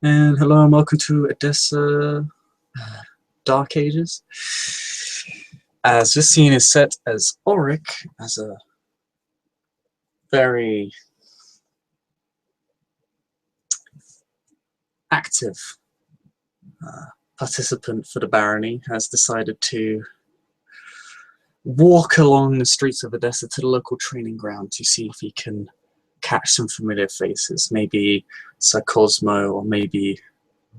And hello and welcome to Odessa Dark Ages. As this scene is set as Ulric, as a very active participant for the barony, has decided to walk along the streets of Odessa to the local training ground to see if he can catch some familiar faces. Maybe Sir Cosmo, or maybe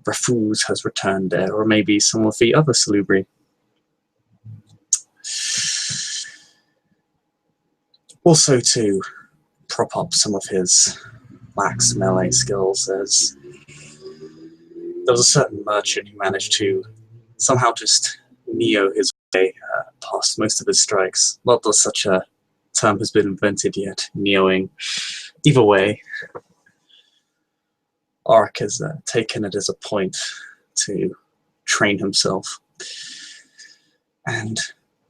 Rafuz has returned there, or maybe some of the other Salubri. Also to prop up some of his lax melee skills, as there was a certain merchant who managed to somehow just neo his way past most of his strikes. Not that such a term has been invented yet, neoing. Either way, Ark has taken it as a point to train himself and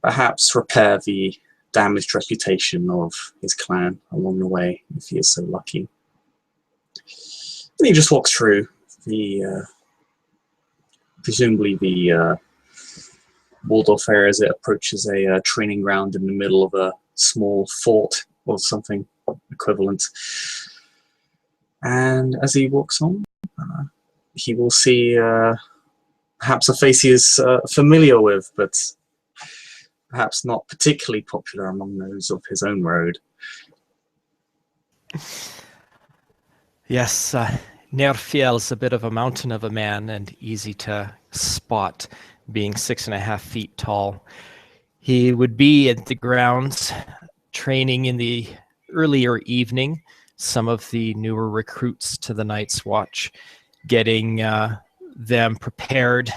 perhaps repair the damaged reputation of his clan along the way, if he is so lucky. And he just walks through the presumably the Waldorf area as it approaches a training ground in the middle of a small fort or something equivalent. And as he walks on, he will see perhaps a face he is familiar with, but perhaps not particularly popular among those of his own road. Yes, Nerfiel's a bit of a mountain of a man and easy to spot, being 6.5 feet tall. He would be at the grounds training in the earlier evening some of the newer recruits to the Night's Watch, getting them prepared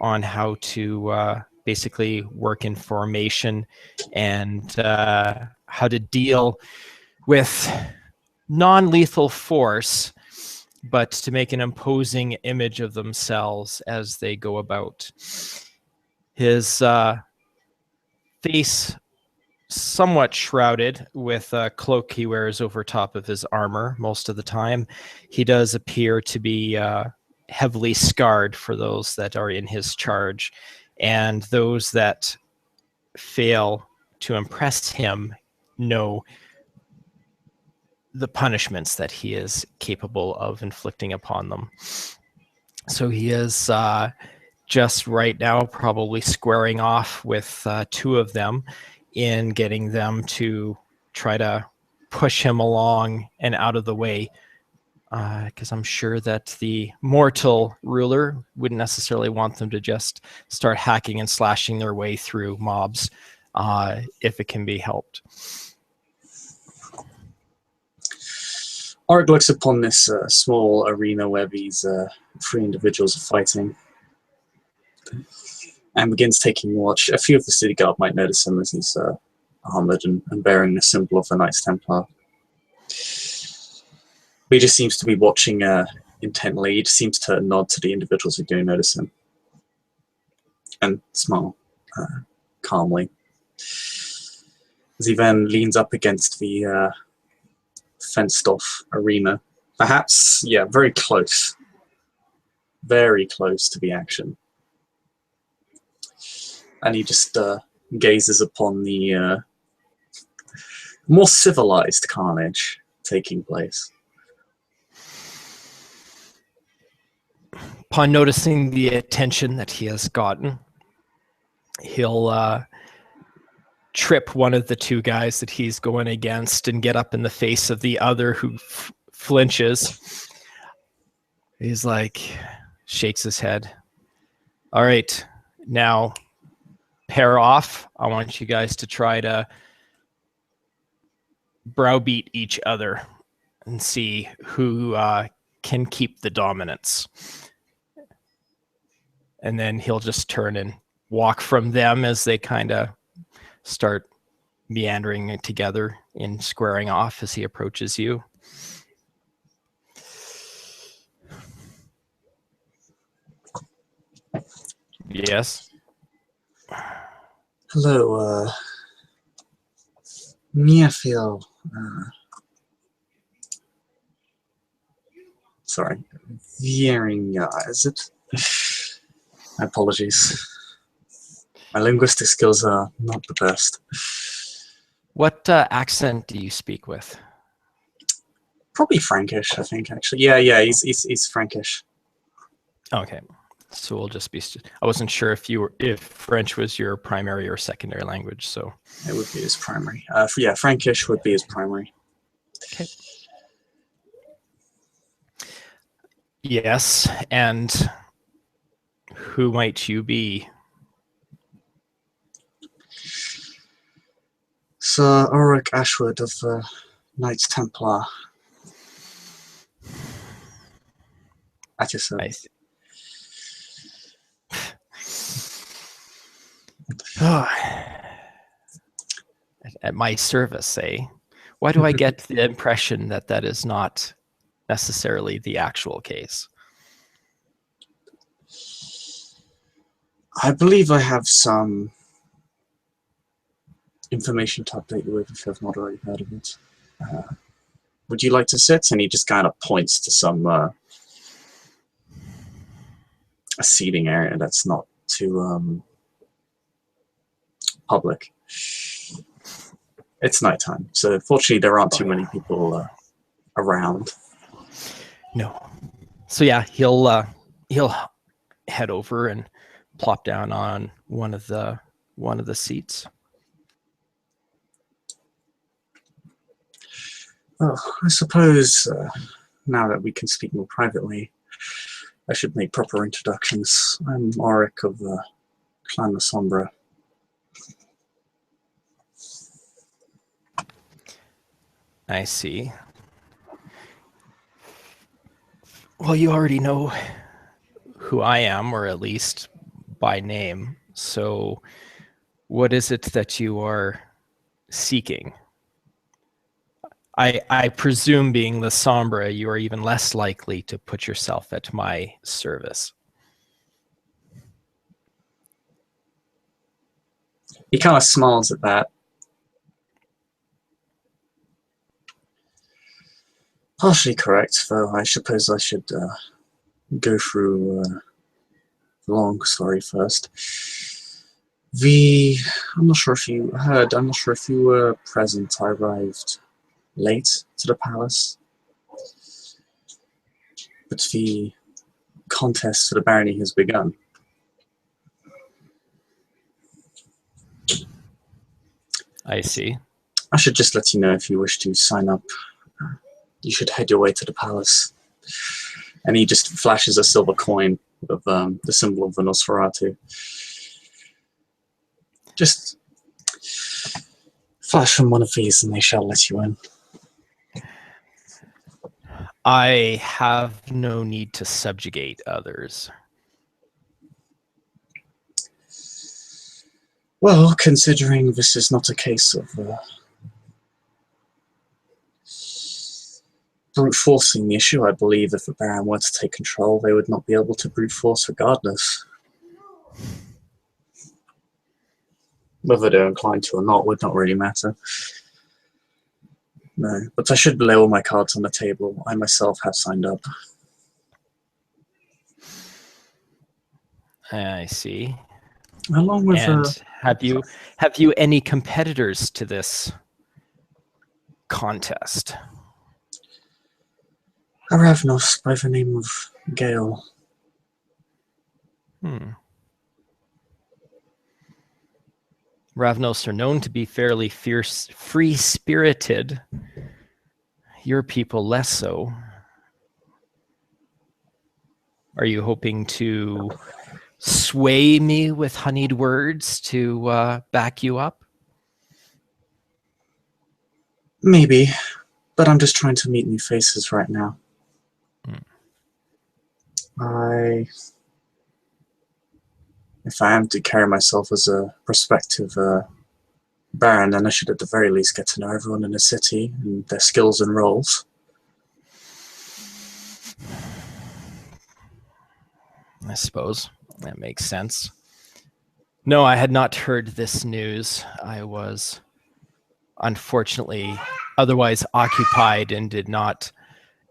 on how to basically work in formation and how to deal with non-lethal force, but to make an imposing image of themselves as they go about. His face somewhat shrouded with a cloak he wears over top of his armor most of the time. He does appear to be heavily scarred for those that are in his charge, and those that fail to impress him know the punishments that he is capable of inflicting upon them. So he is just right now probably squaring off with two of them in getting them to try to push him along and out of the way, because I'm sure that the mortal ruler wouldn't necessarily want them to just start hacking and slashing their way through mobs if it can be helped. Ark looks upon this small arena where these three individuals are fighting and begins taking watch. A few of the city guard might notice him as he's armored and bearing the symbol of the Knights Templar. But he just seems to be watching intently. He just seems to nod to the individuals who do notice him and smile calmly. As he then leans up against the fenced-off arena. Perhaps, yeah, very close to the action. And he just gazes upon the more civilized carnage taking place. Upon noticing the attention that he has gotten, he'll trip one of the two guys that he's going against and get up in the face of the other who flinches. He's like, shakes his head. All right, now pair off. I want you guys to try to browbeat each other and see who can keep the dominance. And then he'll just turn and walk from them as they kind of start meandering together and squaring off as he approaches you. Yes. Hello, Nerfiel. Sorry. Vieringa, is it? My apologies. My linguistic skills are not the best. What accent do you speak with? Probably Frankish, I think, actually. Yeah, he's Frankish. Okay, so we'll just be. I wasn't sure if French was your primary or secondary language, so it would be his primary. Yeah, Frankish would be his primary. Okay. Yes, and who might you be? Sir Ulric Ashwood of Knights Templar. At your service. At my service, eh? Why do I get the impression that that is not necessarily the actual case? I believe I have some information to update you with if you have not already heard of it. Would you like to sit? And he just kind of points to some a seating area that's not too public. It's nighttime, so fortunately there aren't too many people around. No. So yeah, he'll head over and plop down on one of the seats. Well, I suppose now that we can speak more privately, I should make proper introductions. I'm Ulric of Clan La Sombra. I see. Well, you already know who I am, or at least by name. So what is it that you are seeking? I presume, being the Sombra, you are even less likely to put yourself at my service. He kind of smiles at that. Partially correct, though I suppose I should go through the long story first. I'm not sure if you heard, I'm not sure if you were present. I arrived late to the palace, but the contest for the barony has begun. I see. I should just let you know if you wish to sign up. You should head your way to the palace. And he just flashes a silver coin with the symbol of the Nosferatu. Just flash from one of these and they shall let you in. I have no need to subjugate others. Well, considering this is not a case of brute forcing the issue, I believe if the Baron were to take control, they would not be able to brute force regardless. Whether they're inclined to or not would not really matter. No, but I should lay all my cards on the table. I myself have signed up. I see. Along with and have you any competitors to this contest? a Ravnos by the name of Gale. Ravnos are known to be fairly fierce, free-spirited. Your people less so. Are you hoping to sway me with honeyed words to back you up? Maybe, but I'm just trying to meet new faces right now. If I am to carry myself as a prospective Baron, then I should at the very least get to know everyone in the city and their skills and roles. I suppose that makes sense. No, I had not heard this news. I was unfortunately otherwise occupied and did not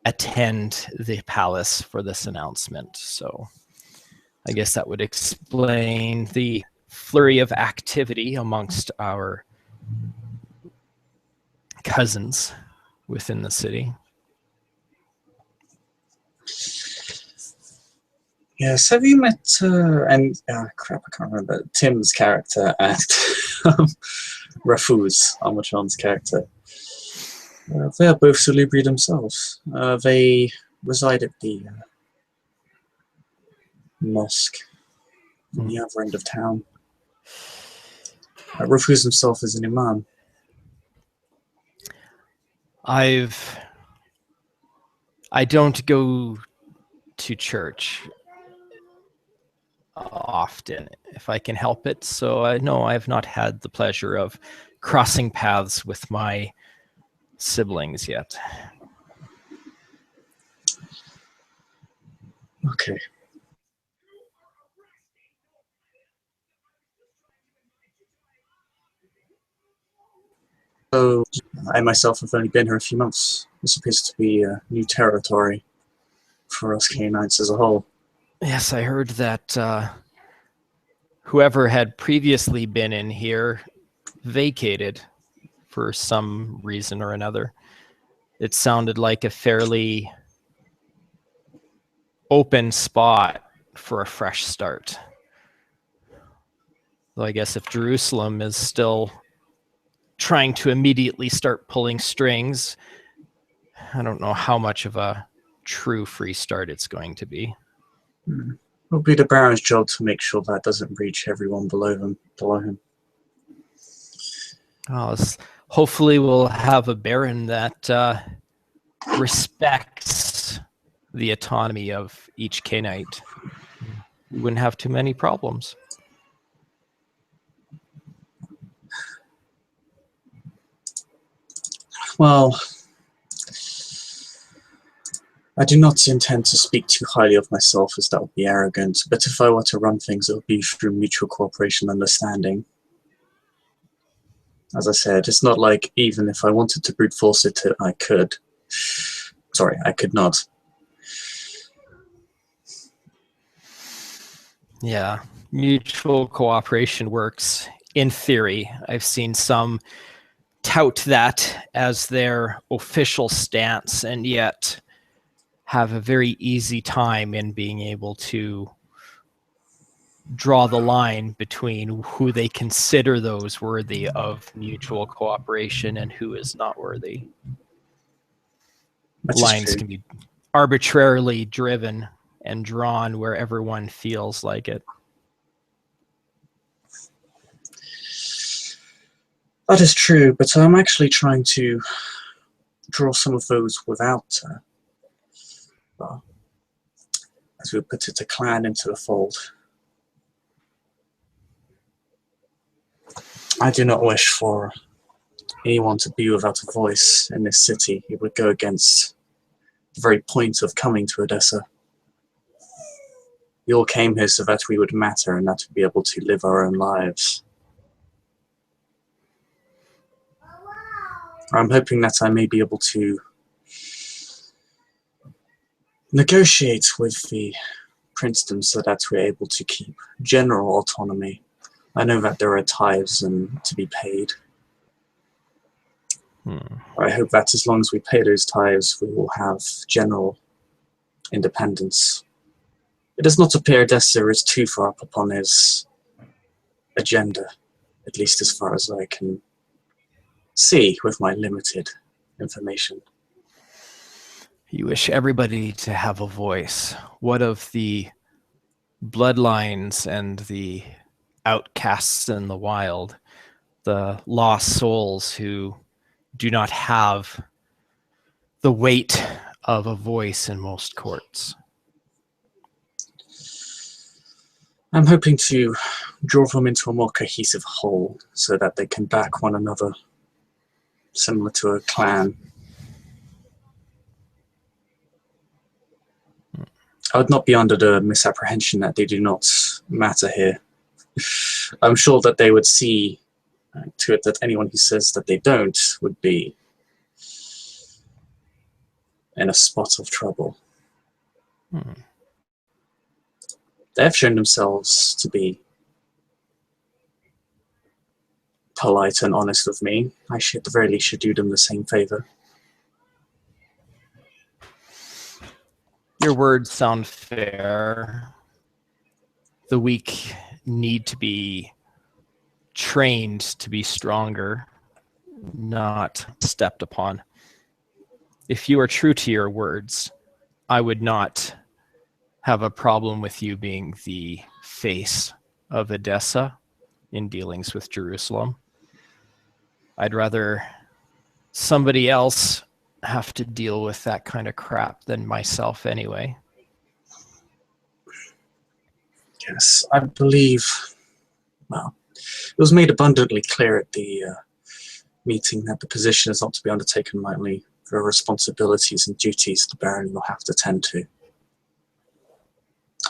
attend the palace for this announcement. So I guess that would explain the flurry of activity amongst our cousins within the city. Yes, have you met, crap, I can't remember, Tim's character and Rafuz, Armachon's character. They are both Salubri themselves. They reside at the mosque on the other end of town. Rafuz himself is an imam. I don't go to church often, if I can help it. So no, I've not had the pleasure of crossing paths with my siblings yet. Okay. So, I myself have only been here a few months. This appears to be new territory for us Canaanites as a whole. Yes, I heard that whoever had previously been in here vacated for some reason or another. It sounded like a fairly open spot for a fresh start. Though I guess if Jerusalem is still trying to immediately start pulling strings, I don't know how much of a true free start it's going to be. It'll be the Baron's job to make sure that doesn't reach everyone below him. Hopefully we'll have a Baron that respects the autonomy of each Canaanite. We wouldn't have too many problems. Well, I do not intend to speak too highly of myself, as that would be arrogant, but if I were to run things, it would be through mutual cooperation and understanding. As I said, it's not like even if I wanted to brute force it, I could. Sorry, I could not. Yeah, mutual cooperation works in theory. I've seen some tout that as their official stance, and yet have a very easy time in being able to draw the line between who they consider those worthy of mutual cooperation and who is not worthy. Lines can be arbitrarily driven and drawn wherever one feels like it. That is true, but I'm actually trying to draw some of those without, as we put it, a clan into the fold. I do not wish for anyone to be without a voice in this city. It would go against the very point of coming to Odessa. We all came here so that we would matter and that we'd be able to live our own lives. I'm hoping that I may be able to negotiate with the princedom so that we're able to keep general autonomy. I know that there are tithes and to be paid. I hope that as long as we pay those tithes, we will have general independence. It does not appear Odessa is too far up upon his agenda, at least as far as I can see with my limited information. You wish everybody to have a voice. What of the bloodlines and the outcasts in the wild, the lost souls who do not have the weight of a voice in most courts? I'm hoping to draw them into a more cohesive whole so that they can back one another, similar to a clan. I would not be under the misapprehension that they do not matter here. I'm sure that they would see to it that anyone who says that they don't would be in a spot of trouble. Hmm. They have shown themselves to be polite and honest with me. I should, at the very least, should do them the same favor. Your words sound fair. The weak need to be trained to be stronger, not stepped upon. If you are true to your words, I would not have a problem with you being the face of Edessa in dealings with Jerusalem. I'd rather somebody else have to deal with that kind of crap than myself anyway. Yes, I believe, well, it was made abundantly clear at the meeting that the position is not to be undertaken lightly. There are responsibilities and duties the barony will have to tend to.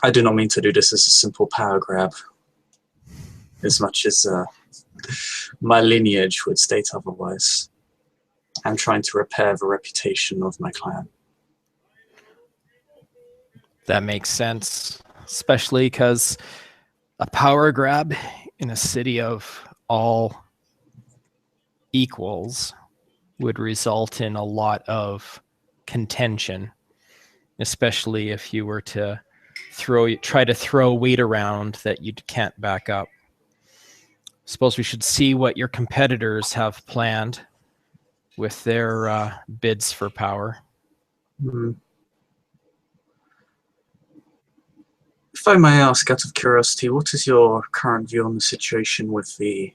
I do not mean to do this as a simple power grab, as much as my lineage would state otherwise. I'm trying to repair the reputation of my clan. That makes sense, especially because a power grab in a city of all equals would result in a lot of contention, especially if you were to try to throw weight around that you can't back up. Suppose we should see what your competitors have planned with their bids for power. Mm-hmm. If I may ask, out of curiosity, what is your current view on the situation with the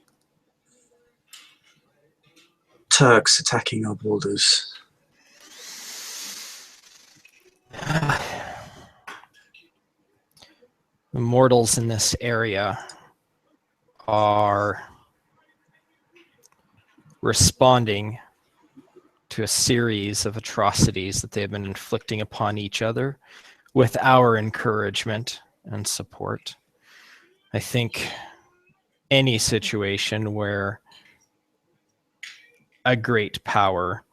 Turks attacking our borders? The mortals in this area are responding to a series of atrocities that they have been inflicting upon each other with our encouragement and support. I think any situation where a great power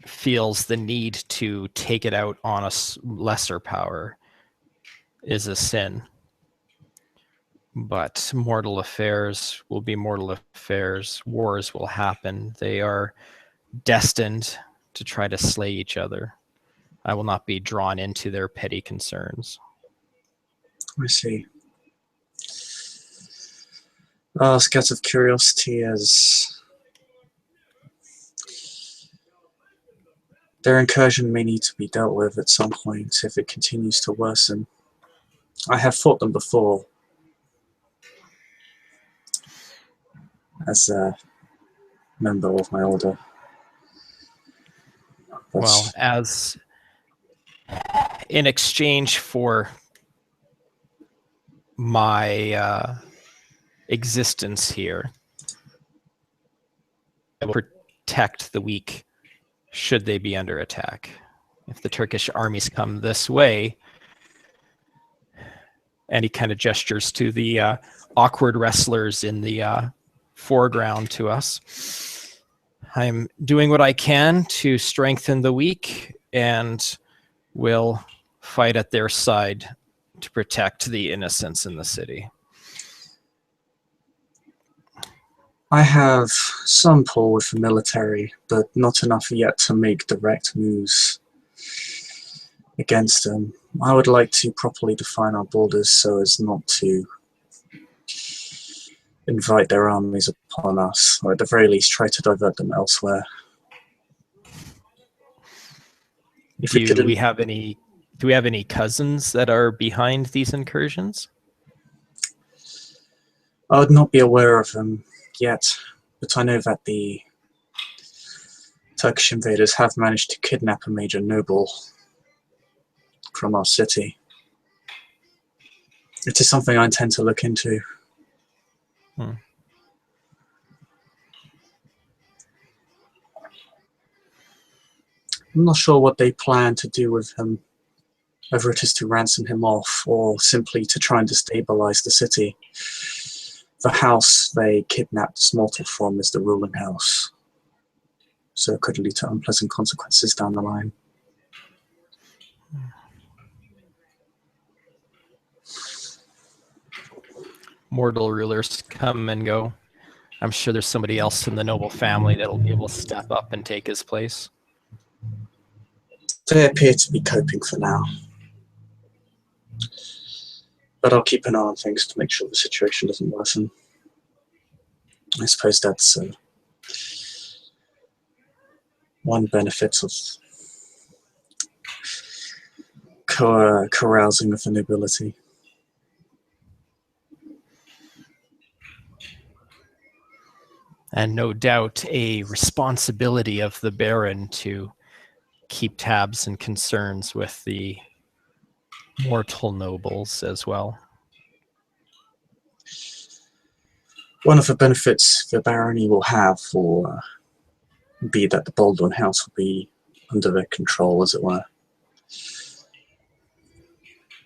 feels the need to take it out on a lesser power is a sin. But mortal affairs will be mortal affairs. Wars will happen. They are destined to try to slay each other. I will not be drawn into their petty concerns. I see. Ask out of curiosity, as their incursion may need to be dealt with at some point if it continues to worsen. I have fought them before as a member of my order. But well, as in exchange for my existence here, I will protect the weak should they be under attack. If the Turkish armies come this way, and he kind of gestures to the awkward wrestlers in the foreground to us, I'm doing what I can to strengthen the weak and will fight at their side to protect the innocents in the city. I have some pull with the military, but not enough yet to make direct moves against them. I would like to properly define our borders so as not to invite their armies upon us, or at the very least try to divert them elsewhere. If we Do we have any cousins that are behind these incursions? I would not be aware of them yet, but I know that the Turkish invaders have managed to kidnap a major noble from our city. It is something I intend to look into. Hmm. I'm not sure what they plan to do with him, whether it is to ransom him off or simply to try and destabilize the city. The house they kidnapped this mortal from is the ruling house. so it could lead to unpleasant consequences down the line. Mortal rulers come and go. I'm sure there's somebody else in the noble family that'll be able to step up and take his place. They appear to be coping for now. But I'll keep an eye on things to make sure the situation doesn't worsen. I suppose that's one benefit of carousing of the nobility. And no doubt a responsibility of the Baron to keep tabs and concerns with the mortal nobles as well. One of the benefits the barony will have will be that the Baldwin house will be under their control, as it were.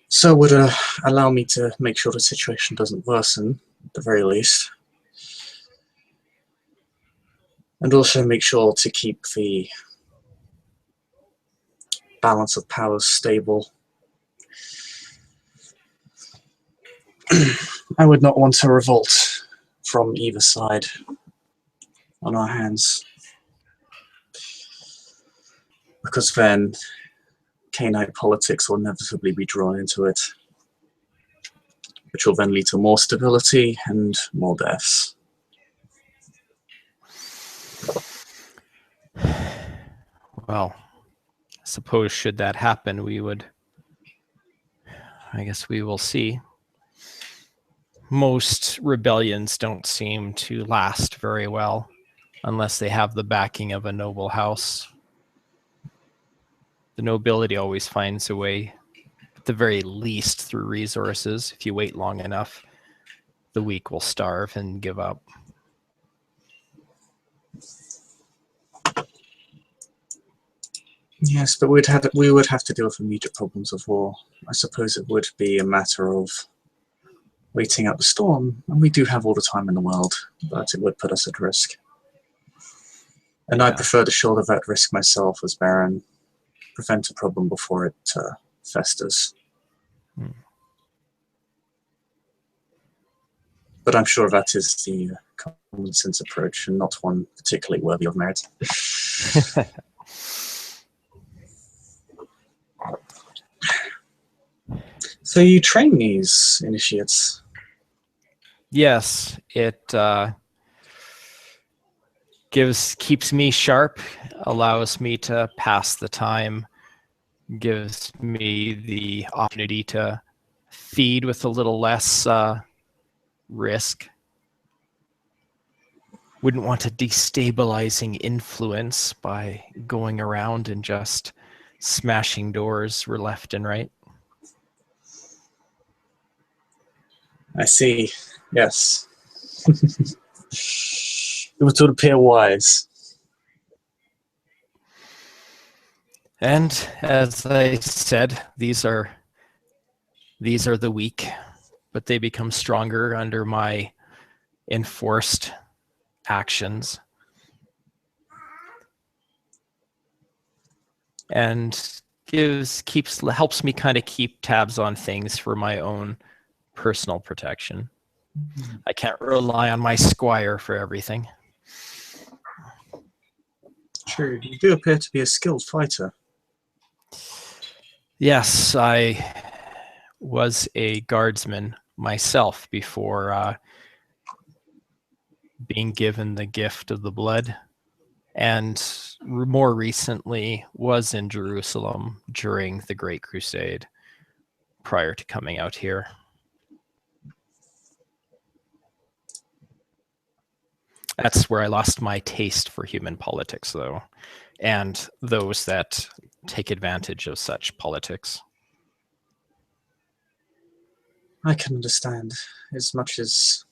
So it would allow me to make sure the situation doesn't worsen, at the very least. And also make sure to keep the balance of powers stable. I would not want a revolt from either side on our hands, because then canine politics will inevitably be drawn into it, which will then lead to more stability and more deaths. Well, I suppose should that happen, I guess we will see. Most rebellions don't seem to last very well unless they have the backing of a noble house. The nobility always finds a way, at the very least through resources. If you wait long enough, the weak will starve and give up. Yes, but we would have to deal with immediate problems of war. I suppose it would be a matter of waiting out the storm, and we do have all the time in the world, but it would put us at risk. And I prefer to shoulder that risk myself as Baron, prevent a problem before it festers. But I'm sure that is the common sense approach, and not one particularly worthy of merit. So you train these initiates? Yes, it keeps me sharp, allows me to pass the time, gives me the opportunity to feed with a little less risk. Wouldn't want a destabilizing influence by going around and just smashing doors left and right. I see. Yes. It would appear wise. And as I said, these are the weak, but they become stronger under my enforced actions. And helps me kind of keep tabs on things for my own personal protection. I can't rely on my squire for everything. True, you do appear to be a skilled fighter. Yes, I was a guardsman myself before being given the gift of the blood, and more recently was in Jerusalem during the Great Crusade prior to coming out here. That's where I lost my taste for human politics, though, and those that take advantage of such politics. I can understand. As much as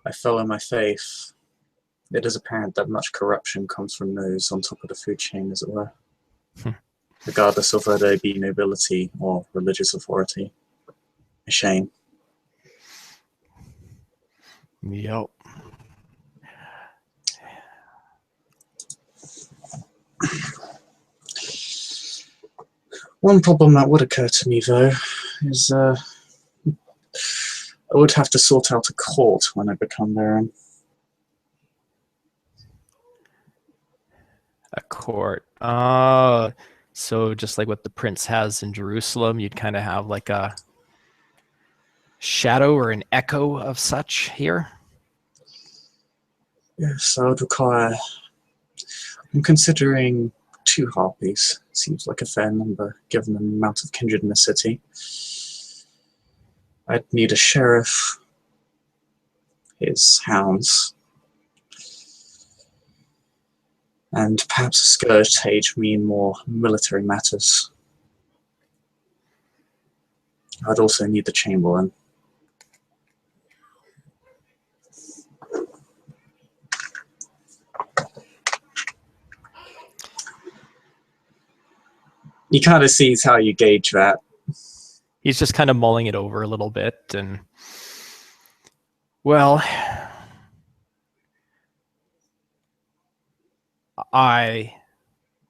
I follow my faith, it is apparent that much corruption comes from those on top of the food chain, as it were, regardless of whether they be nobility or religious authority. A shame. Yep. One problem that would occur to me, though, is I would have to sort out a court when I become baron. A court. So just like what the prince has in Jerusalem, you'd kind of have like a shadow or an echo of such here? Yes, I would require... I'm considering 2 harpies. Seems like a fair number, given the amount of kindred in the city. I'd need a sheriff, his hounds, and perhaps a scourge to aid me in more military matters. I'd also need the chamberlain. He kind of sees how you gauge that. He's just kind of mulling it over a little bit, and well, I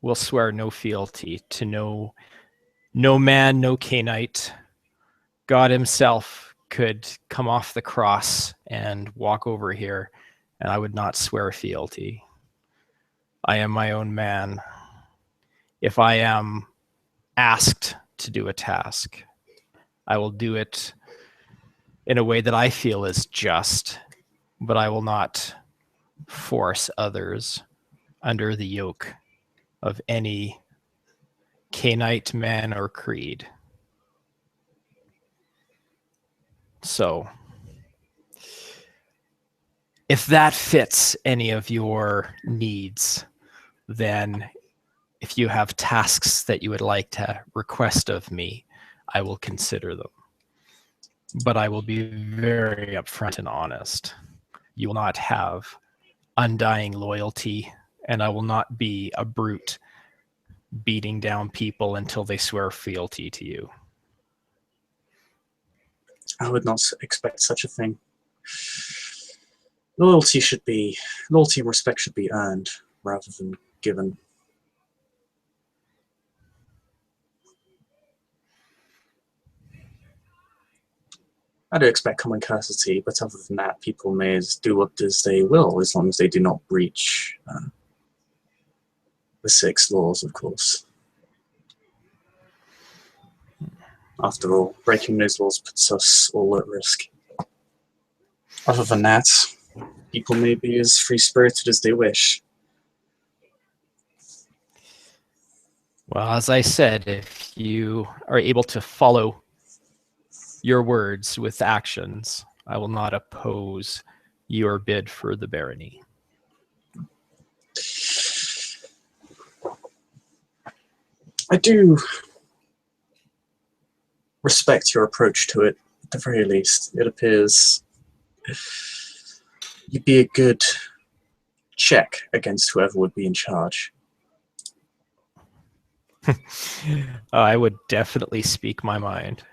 will swear no fealty to no man, no Canaanite. God himself could come off the cross and walk over here, and I would not swear fealty. I am my own man. If I am asked to do a task, I will do it in a way that I feel is just, but I will not force others under the yoke of any Canaanite man or creed. So, if that fits any of your needs, then if you have tasks that you would like to request of me, I will consider them. But I will be very upfront and honest. You will not have undying loyalty, and I will not be a brute beating down people until they swear fealty to you. I would not expect such a thing. Loyalty and respect should be earned rather than given. I do expect common courtesy, but other than that, people may do what as they will, as long as they do not breach the 6 laws, of course. After all, breaking those laws puts us all at risk. Other than that, people may be as free-spirited as they wish. Well, as I said, if you are able to follow your words with actions, I will not oppose your bid for the barony. I do respect your approach to it, at the very least. It appears you'd be a good check against whoever would be in charge. I would definitely speak my mind.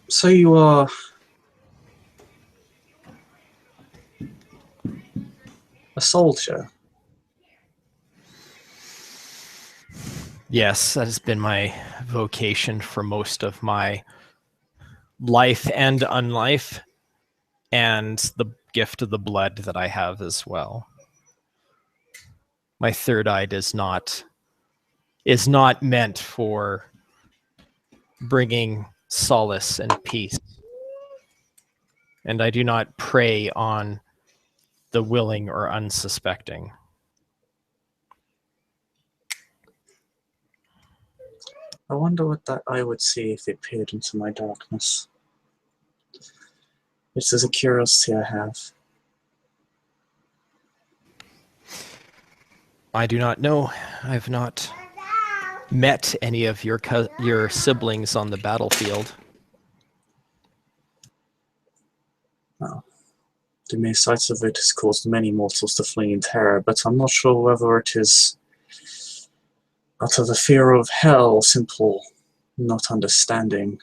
So you are a soldier? Yes, that has been my vocation for most of my life and unlife, and the gift of the blood that I have as well. My third eye is not meant for bringing solace and peace, and I do not prey on the willing or unsuspecting. I wonder what that eye would see if it peered into my darkness. This is a curiosity I have. I do not know. I've not met any of your siblings on the battlefield. Oh. The mere sight of it has caused many mortals to flee in terror, but I'm not sure whether it is out of the fear of hell or simple not understanding.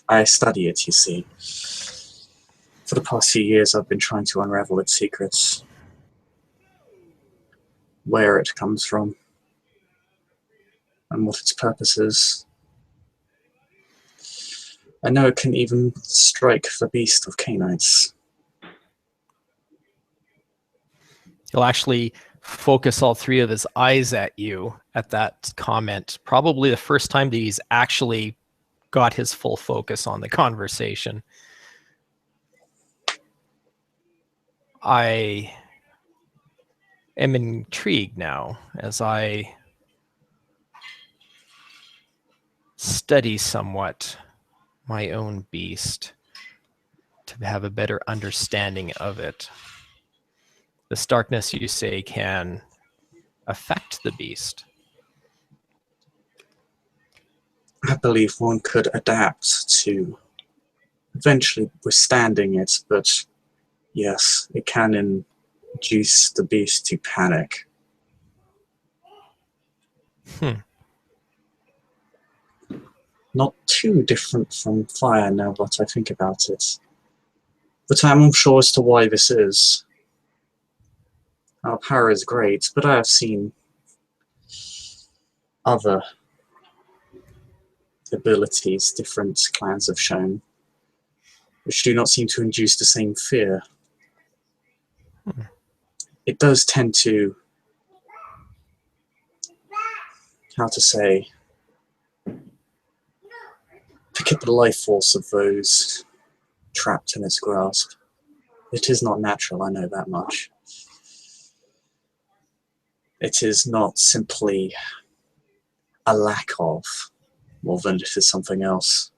I study it, you see. For the past few years, I've been trying to unravel its secrets. Where it comes from, and what its purpose is. I know it can even strike the beast of Canaanites. He'll actually focus all three of his eyes at you at that comment. Probably the first time that he's actually got his full focus on the conversation. I am intrigued now as I study somewhat my own beast to have a better understanding of it. This darkness, you say, can affect the beast. I believe one could adapt to eventually withstanding it, but yes, it can induce the beast to panic. Not too different from fire now that I think about it. But I'm unsure as to why this is. Our power is great, but I have seen other abilities different clans have shown, which do not seem to induce the same fear. It does tend to, how to say, pick up the life force of those trapped in its grasp. It is not natural, I know that much. It is not simply a lack of, more than it is something else.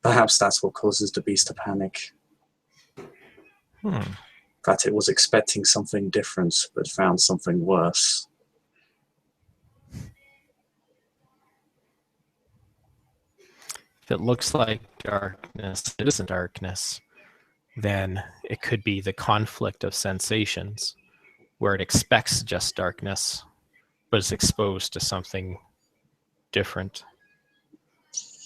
Perhaps that's what causes the beast to panic. That it was expecting something different, but found something worse. If it looks like darkness, it isn't darkness, then it could be the conflict of sensations, where it expects just darkness, but is exposed to something different.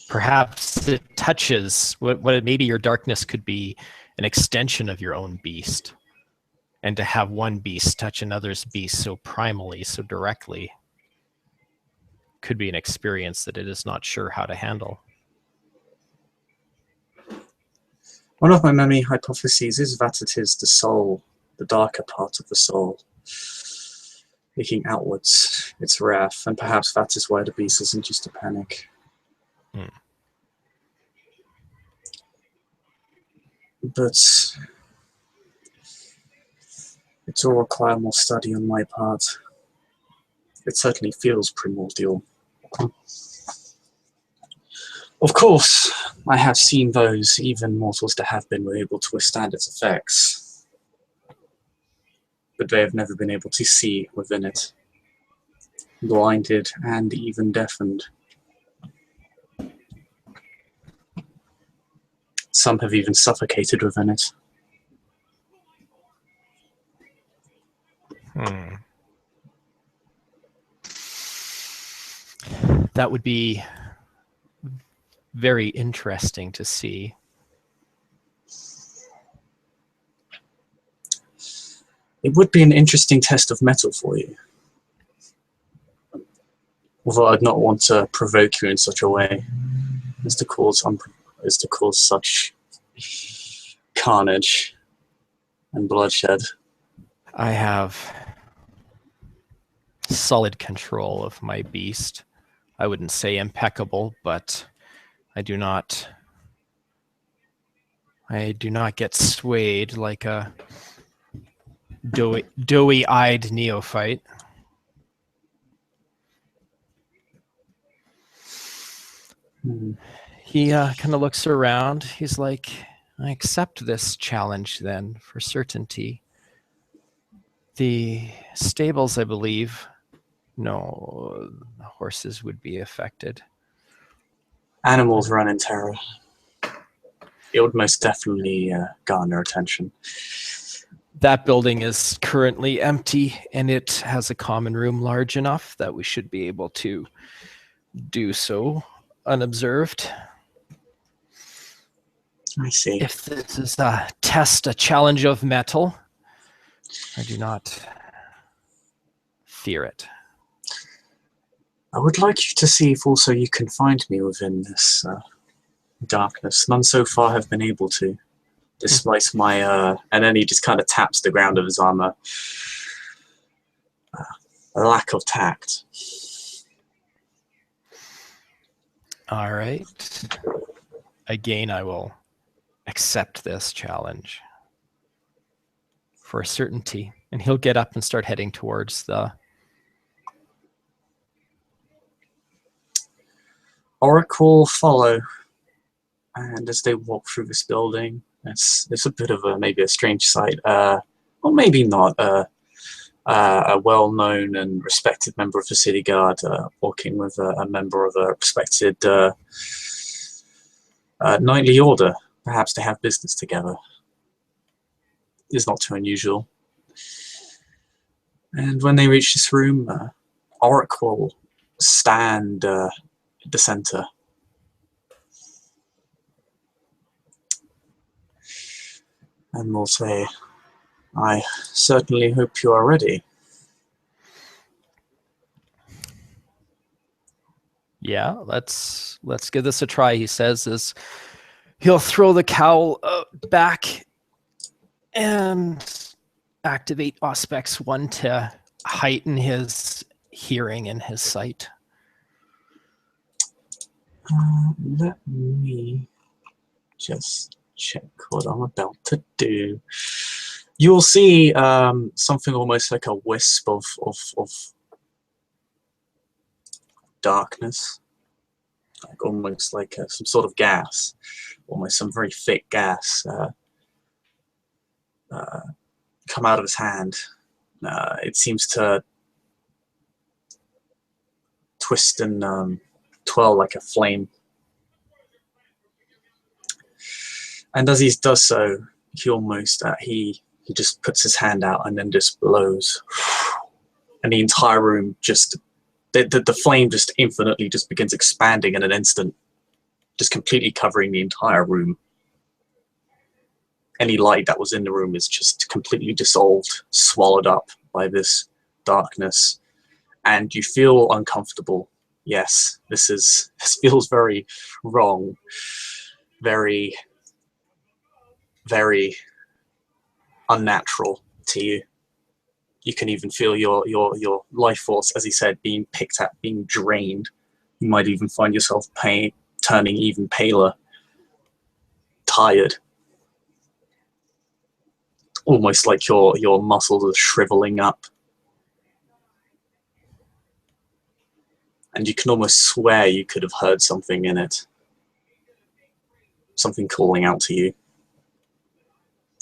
Perhaps it touches what maybe your darkness could be an extension of your own beast, and to have one beast touch another's beast so primally, so directly, could be an experience that it is not sure how to handle. One of my many hypotheses is that it is the soul, the darker part of the soul, leaking outwards its wrath, and perhaps that is why the beast is induced to panic. But it will require more study on my part. It certainly feels primordial. Of course, I have seen those, even mortals that have been able to withstand its effects, but they have never been able to see within it, blinded and even deafened. Some have even suffocated within it. That would be very interesting to see. It would be an interesting test of mettle for you. Although I'd not want to provoke you in such a way as to cause such carnage and bloodshed. I have solid control of my beast. I wouldn't say impeccable, but I do not get swayed like a doughy-eyed neophyte. He kind of looks around. He's like, I accept this challenge then, for certainty. The stables, I believe, no, horses would be affected. Animals run in terror. It would most definitely garner attention. That building is currently empty, and it has a common room large enough that we should be able to do so unobserved. I see. If this is a test, a challenge of metal, I do not fear it. I would like you to see if also you can find me within this darkness. None so far have been able to, despite my... and then he just kind of taps the ground of his armor. A lack of tact. All right. Again, I will accept this challenge for a certainty. And he'll get up and start heading towards the... Ulric will follow, and as they walk through this building, it's a bit of maybe a strange sight, or maybe not. A well-known and respected member of the city guard walking with a member of a respected knightly order. Perhaps they have business together. It's not too unusual. And when they reach this room, Ulric will stand at the center. And will say, I certainly hope you are ready. Yeah, let's give this a try, he says, as he'll throw the cowl back and activate Auspex 1 to heighten his hearing and his sight. Let me just check what I'm about to do. You'll see something almost like a wisp of darkness, like almost like some sort of gas, almost some very thick gas come out of his hand. It seems to twist and twirl like a flame. And as he does so, he almost he just puts his hand out and then just blows, and the entire room just the flame just infinitely just begins expanding in an instant, just completely covering the entire room. Any light that was in the room is just completely dissolved, swallowed up by this darkness, and you feel uncomfortable. Yes, this feels very wrong, very unnatural to you. You can even feel your life force, as he said, being picked at, being drained. You might even find yourself turning even paler, tired, almost like your muscles are shriveling up. And you can almost swear you could have heard something in it. Something calling out to you.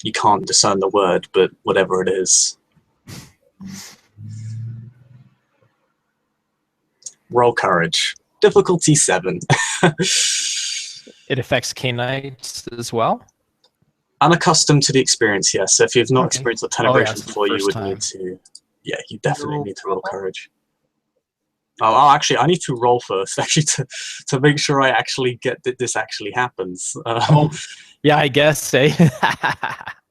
You can't discern the word, but whatever it is. Roll courage. Difficulty 7. It affects K-Knights as well? Unaccustomed to the experience, yes. So if you've not experienced the tenebration before, you would need to... Yeah, you definitely need to roll courage. Oh, actually, I need to roll first, actually, to make sure I actually get that this actually happens. Yeah, I guess, eh?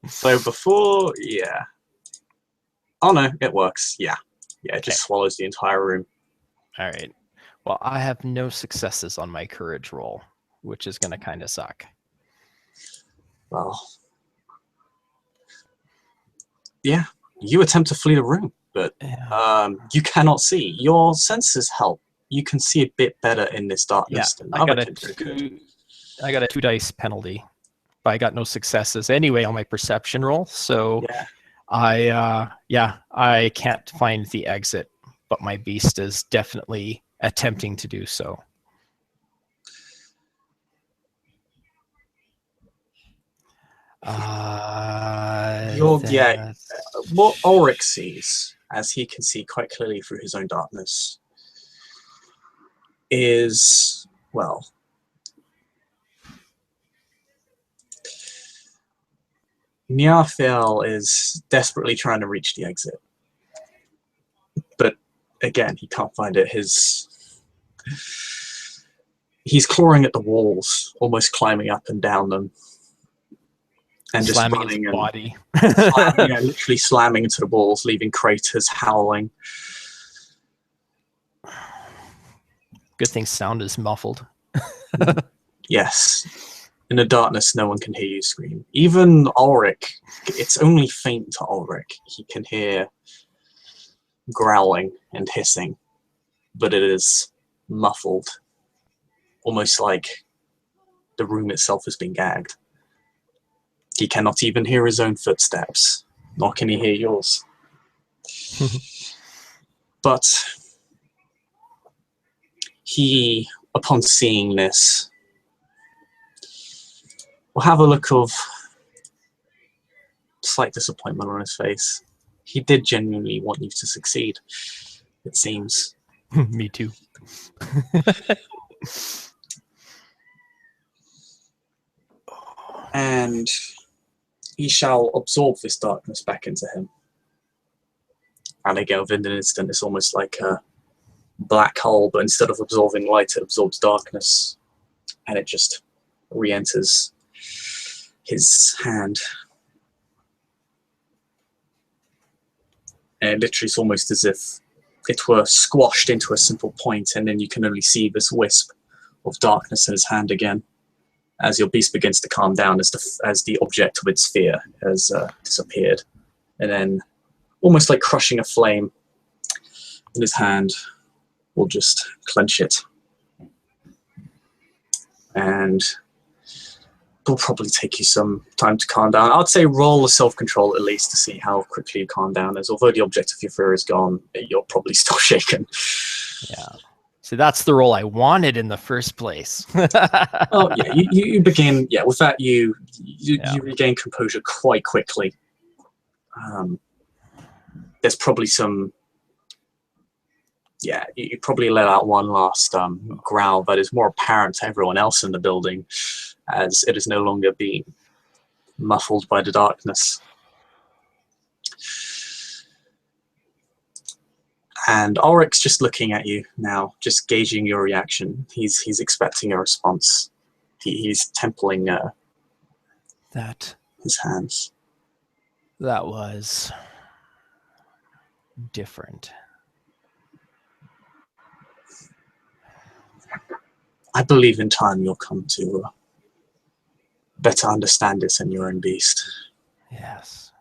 So before, yeah. Oh no, it works. Yeah. Yeah, it just swallows the entire room. All right. Well, I have no successes on my courage roll, which is going to kind of suck. Well, yeah, you attempt to flee the room, but you cannot see. Your senses help. You can see a bit better in this darkness than I other got kids could. I got a 2 dice penalty, but I got no successes anyway on my perception roll. So yeah. I can't find the exit, but my beast is definitely attempting to do so. What Ulric sees, as he can see quite clearly through his own darkness, is, well, Niarfiel is desperately trying to reach the exit. But again, he can't find it. He's clawing at the walls, almost climbing up and down them. And just slamming running his body. Literally slamming into the walls, leaving craters howling. Good thing sound is muffled. Yes. In the darkness, no one can hear you scream. Even Ulric, it's only faint to Ulric. He can hear growling and hissing, but it is muffled, almost like the room itself has been gagged. He cannot even hear his own footsteps, nor can he hear yours. But he, upon seeing this, will have a look of slight disappointment on his face. He did genuinely want you to succeed, it seems. Me too. And he shall absorb this darkness back into him. And again, within an instant, it's almost like a black hole, but instead of absorbing light, it absorbs darkness. And it just re-enters his hand. And literally, it's almost as if it were squashed into a simple point, and then you can only see this wisp of darkness in his hand again, as your beast begins to calm down, as the object of its fear has disappeared. And then, almost like crushing a flame in his hand, will just clench it. And it'll probably take you some time to calm down. I'd say roll a self-control at least to see how quickly you calm down, as although the object of your fear is gone, you're probably still shaken. Yeah. So that's the role I wanted in the first place. Oh yeah, you begin, yeah, with that you regain composure quite quickly. There's probably some, yeah, you probably let out one last growl that is more apparent to everyone else in the building, as it is no longer being muffled by the darkness. And Ulric's just looking at you now, just gauging your reaction. He's expecting a response. He's templing his hands. That was different. I believe in time you'll come to better understand it than your own beast. Yes.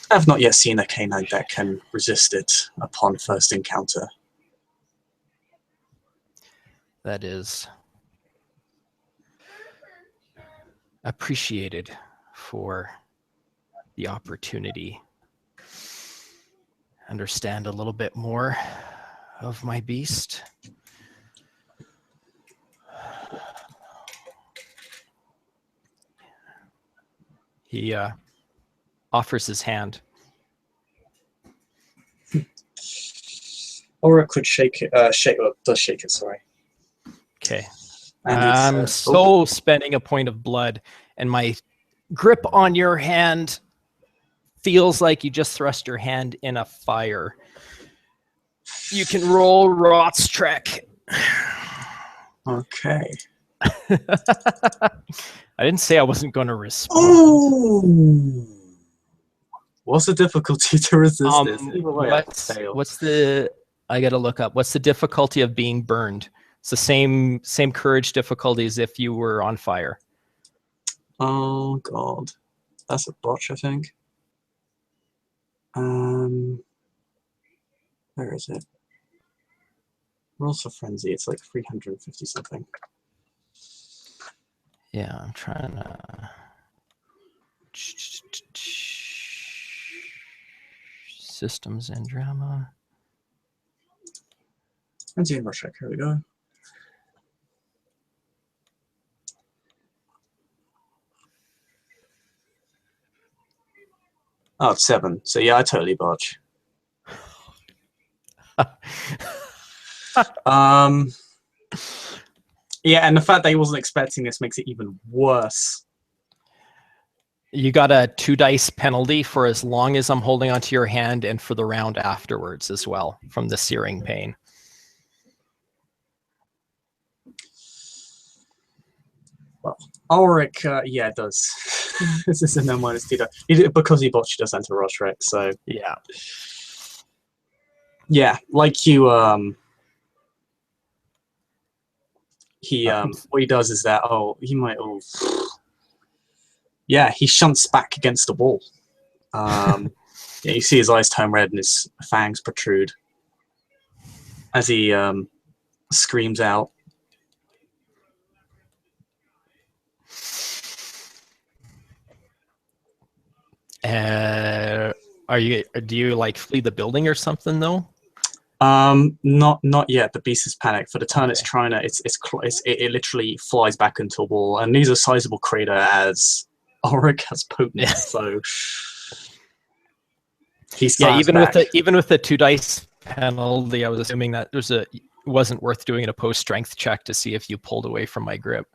I have not yet seen a canine that can resist it upon first encounter. That is appreciated for the opportunity. Understand a little bit more of my beast. He offers his hand. Ulric could shake it, does shake it, sorry. Okay. And I'm spending a point of blood, and my grip on your hand feels like you just thrust your hand in a fire. You can roll Rot's Trek. Okay. I didn't say I wasn't going to respond. Oh! What's the difficulty to resist this? What's the... I got to look up. What's the difficulty of being burned? It's the same courage difficulty as if you were on fire. Oh, God. That's a botch, I think. Where is it? Rolls for Frenzy. It's like 350 something. Yeah, I'm trying to... Systems and drama. Frenzy and Rush Check. Here we go. Oh, it's 7. So yeah, I totally botch. Yeah, and the fact that he wasn't expecting this makes it even worse. You got a 2 dice penalty for as long as I'm holding onto your hand and for the round afterwards as well from the searing pain. Well, Ulric, yeah, it does. This is a no minus 2 die. Because he botched us into Roshrik, so. Yeah. Yeah, like you, what he does is that, yeah, he shunts back against the wall. Yeah, you see his eyes turn red and his fangs protrude as he screams out. Do you like flee the building or something though? Not yet. The beast is panicked. For the turn, it's trying to. It literally flies back into a wall, and these are sizable crater as Ulric has potent. So he's even with the 2 dice penalty, I was assuming that it wasn't worth doing an opposed strength check to see if you pulled away from my grip.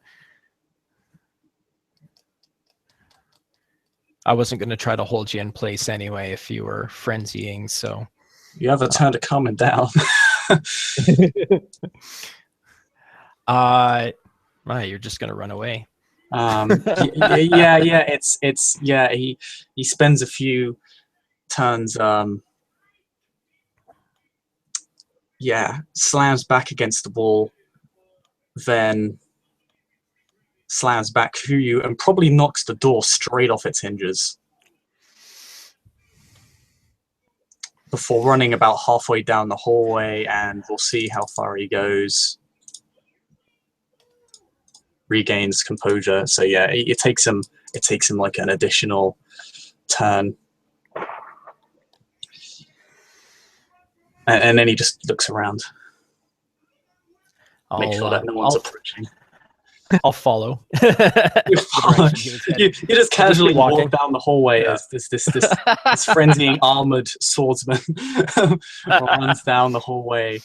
I wasn't going to try to hold you in place anyway if you were frenzying. So you have a turn to calm him down. You're just gonna run away. He spends a few turns slams back against the wall, then slams back through you and probably knocks the door straight off its hinges before running about halfway down the hallway, and we'll see how far he goes. Regains composure. So yeah, it takes him like an additional turn. And then he just looks around. Make sure that no one's approaching. I'll follow. You just casually walk down the hallway as this frenzying armored swordsman runs down the hallway.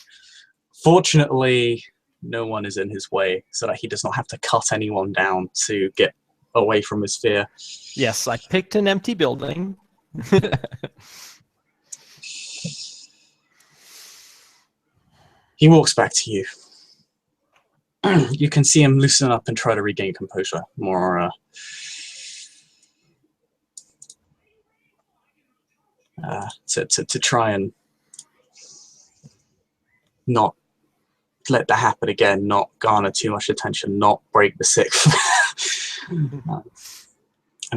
Fortunately, no one is in his way, so that he does not have to cut anyone down to get away from his fear. Yes, I picked an empty building. He walks back to you. You can see him loosen up and try to regain composure. More to try and not let that happen again, not garner too much attention, not break the sixth. And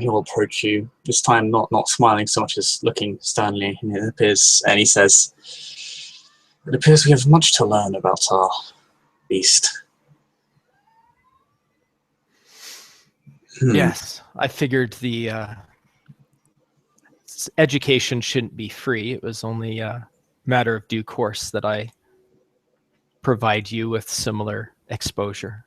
he will approach you, this time not smiling so much as looking sternly. And he says, "It appears we have much to learn about our beast." Yes, I figured the education shouldn't be free. It was only a matter of due course that I provide you with similar exposure.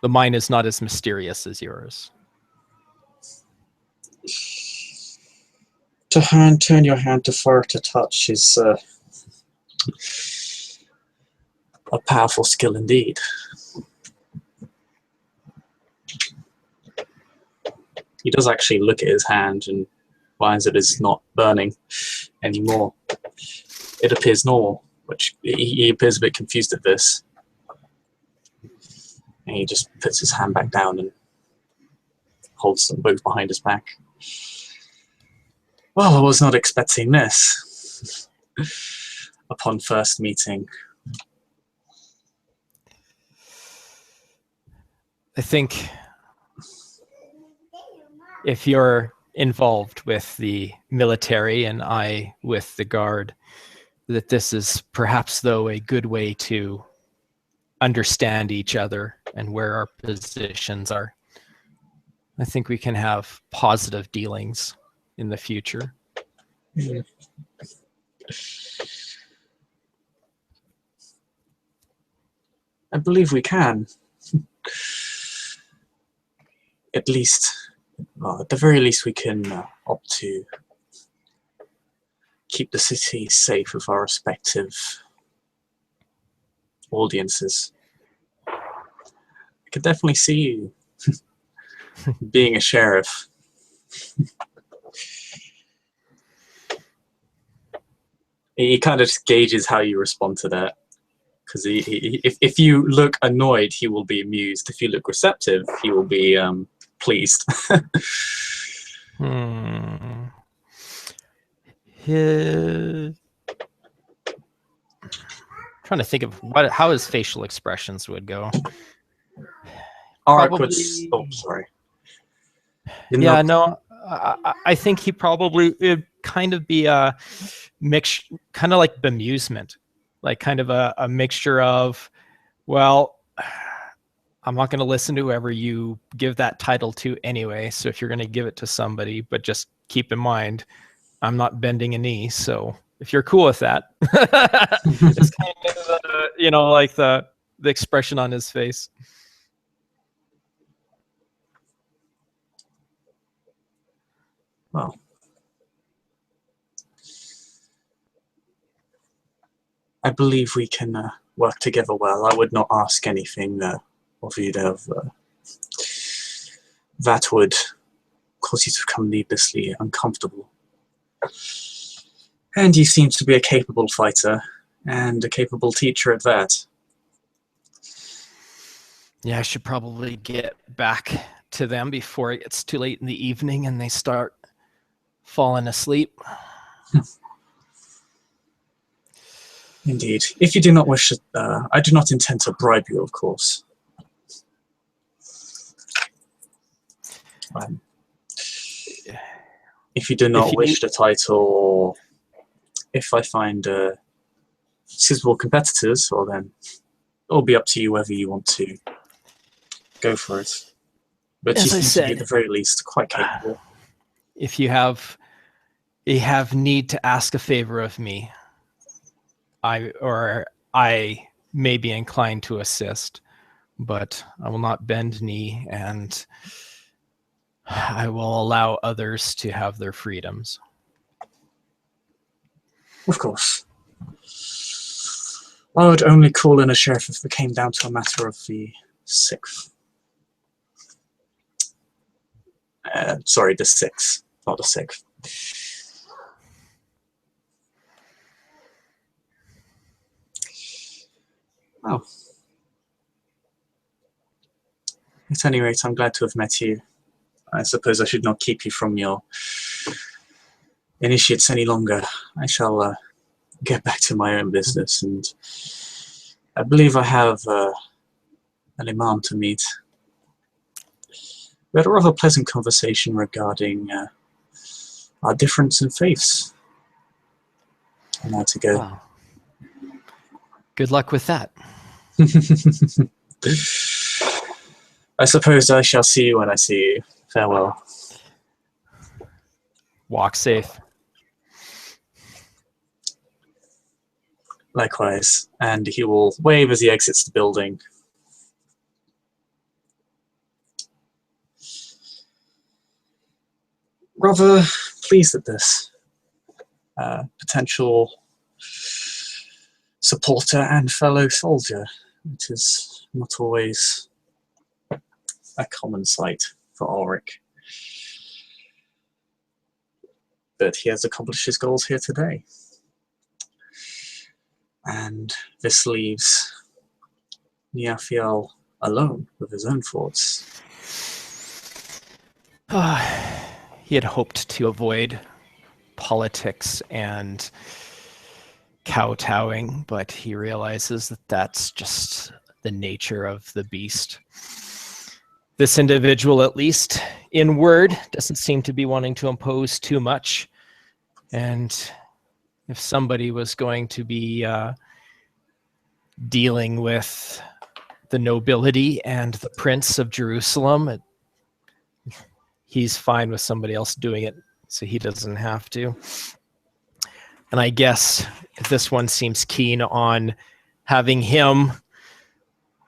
The mine is not as mysterious as yours. Turn your hand to fire to touch is a powerful skill indeed. He does actually look at his hand and finds it is not burning anymore. It appears normal, which he appears a bit confused at this. And he just puts his hand back down and holds them both behind his back. Well, I was not expecting this upon first meeting. I think if you're involved with the military and I with the guard, that this is perhaps, though, a good way to understand each other and where our positions are. I think we can have positive dealings in the future. I believe we can. At least, well, at the very least, we can opt to keep the city safe with our respective audiences. I could definitely see you being a sheriff. He kind of gauges how you respond to that. Because if you look annoyed, he will be amused. If you look receptive, he will be pleased. Trying to think of how his facial expressions would go. Ulric would. Oh, sorry. Yeah, no, I think he probably would kind of be a mix, kind of like bemusement, like kind of a mixture of, well, I'm not going to listen to whoever you give that title to anyway. So if you're going to give it to somebody, but just keep in mind, I'm not bending a knee. So if you're cool with that, it's kind of, like the expression on his face. Well, I believe we can work together well. I would not ask anything of you that would cause you to become needlessly uncomfortable. And you seem to be a capable fighter, and a capable teacher at that. Yeah, I should probably get back to them before it gets too late in the evening and they start falling asleep. Indeed. If you do not wish to, I do not intend to bribe you, of course. If you do not wish the title, or if I find suitable competitors, well then, it'll be up to you whether you want to go for it. But you seem to be, at the very least, quite capable. If you have need to ask a favor of me, I may be inclined to assist, but I will not bend knee, and I will allow others to have their freedoms. Of course. I would only call in a sheriff if it came down to a matter of the 6th. Sorry, the 6th, not the 6th. Oh. At any rate, I'm glad to have met you. I suppose I should not keep you from your initiates any longer. I shall get back to my own business, and I believe I have an imam to meet. We had a rather pleasant conversation regarding our difference in faiths. And now to go. Wow. Good luck with that. I suppose I shall see you when I see you. Farewell. Walk safe. Likewise. And he will wave as he exits the building. Rather pleased at this. Potential supporter and fellow soldier. It is not always a common sight for Ulric. But he has accomplished his goals here today. And this leaves Niafiel alone with his own thoughts. He had hoped to avoid politics and kowtowing, but he realizes that that's just the nature of the beast. This individual, at least in word, doesn't seem to be wanting to impose too much. And if somebody was going to be dealing with the nobility and the prince of Jerusalem, he's fine with somebody else doing it, so he doesn't have to. And I guess if this one seems keen on having him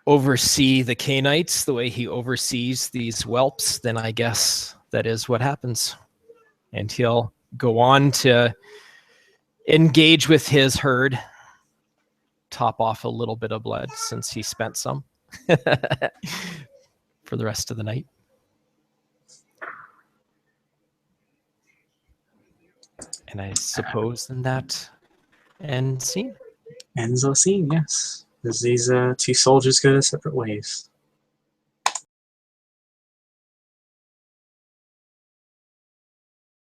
oversee the Canaanites the way he oversees these whelps, then I guess that is what happens. And he'll go on to engage with his herd, top off a little bit of blood since he spent some for the rest of the night. And I suppose in that end scene. Ends our scene, yes. As these two soldiers go their separate ways.